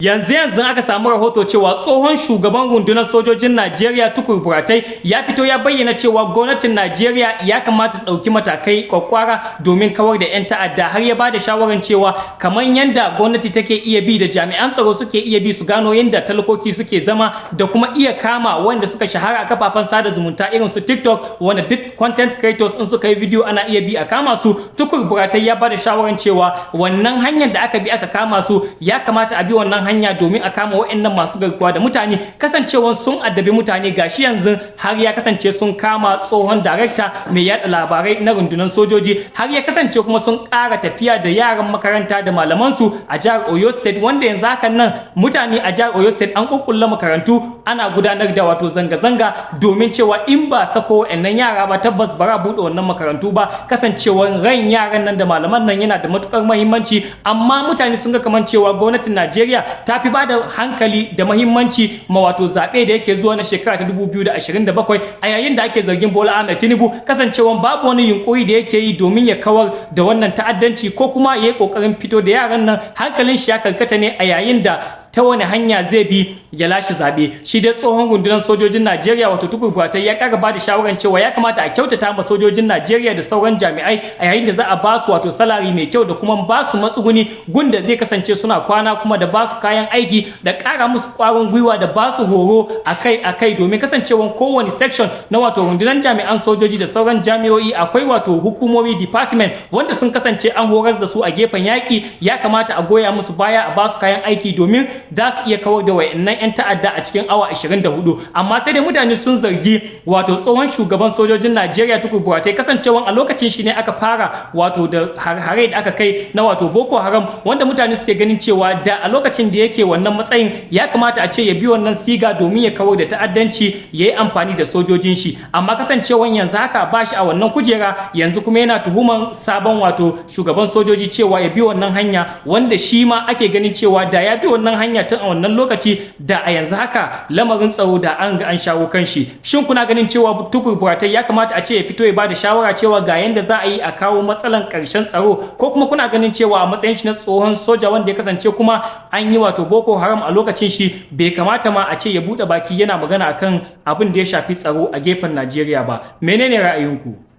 Yanzu aka samu rahoto cewa tsohon shugaban rundunar sojojin Najeriya Tukur Buratai ya fito ya bayyana cewa gwamnatin Najeriya ya kamata ta ɗauki matakai kwakwara domin kawar da 'yan ta'adda, har ya bada shawaran cewa kamar yanda gwamnati take iya bi da jami'an tsaro suke iya bi su gano yanda talakoki suke zama da kuma iya kama wanda suka shahara a kafafen sada zumunta irin su TikTok, wanda duk content creators in suka yi video ana iya bi a kama su. Tukur Buratai ya bada shawaran cewa wannan hanyar da aka bi aka kama su ya kamata a bi wannan hanya domin a kama waɗannan masu garkuwa da mutane, kasancewan sun addabi mutane. Gashi yanzu har ya kasance sun kama tsohon darakta mai yada labarai na rundunar sojoji, har ya kasance kuma sun ƙara tafiya da yaran makaranta da malamansu a jihar Oyo State, wanda yanzu hakan nan mutane a jihar Oyo State an kukkulla makarantu ana gudanar da wato zanga-zanga domin cewa in ba sako waɗannan yara ba tabbas bara buɗe wannan makarantu ba, kasancewan ran yaran nan da malaman nan yana da matukar muhimmanci. Amma mutane sun ga kamar cewa gwamnatin Najeriya ta fi ba da hankali da mahimmanci ma wato zaɓe da yake zuwa na shekara ta 2027, a yayin da ake zargin Bola Ahmed Tinubu kasancewan babu wani yunkuri da yake yi domin ya kawar da wannan ta'addanci ko kuma ya yi ƙoƙarin fito da yaran nan. Hankalin shi ya karkata ne a yayin da ta wani hanya zai bi ya lashe zaɓe. Shi dai tsohon rundunar sojojin Najeriya wato Tukur Buratai ya ƙara bada shawaran cewa ya kamata a kyautata ma sojojin Najeriya da sauran jami'ai a yayin da za a ba su wato salari mai kyau da kuma ba su matsuguni gunda zai kasance suna kwana, kuma da ba su kayan aiki da ƙara musu ƙwarin gwiwa da ba su horo akai domin kasancewan kowane section na wato rundunar jami'an sojoji da sauran jami'o'i akwai wato hukumomi department wanda sun kasance an horas da su a gefen yaƙi. Ya kamata a goya musu baya, a ba su kayan aiki domin za su iya kawar da wayannan 'yan ta'adda a cikin awa 24. Amma sai dai mutane sun zargi wato tsohon shugaban sojojin Najeriya Tukur Buratai kasancewan a lokacin shi ne aka fara wato da hare da aka kai na wato Boko Haram, wanda mutane suke ganin cewa da a lokacin da yake wannan matsayin ya kamata a ce ya bi wannan siga domin ya kawar da ta'addanci, ya yi amfani da sojojin shi. Amma kasancewan yanzu haka ba shi a wannan kujera, yanzu kuma yana tuhuman sabon wato shugaban sojoji cewa ya bi wannan hanya, wanda shi ma ake ganin cewa da ya bi wannan hanya tun a wannan lokaci da a yanzu haka lamarin tsaro da an ga an shawo kan shi. Shin kuna ganin cewa Tukur Buratai ya kamata a ce ya fito ya bada shawara cewa ga yanda za a yi a kawo matsalan karshen tsaro, ko kuma kuna ganin cewa a matsayin shi na tsohon soja wanda ya kasance kuma an yi wato Boko Haram a lokacin shi, bai kamata ma a ce ya bude baki yana magana akan abin da ya shafi tsaro a gefen Najeriya ba? Menene ra'ayinku?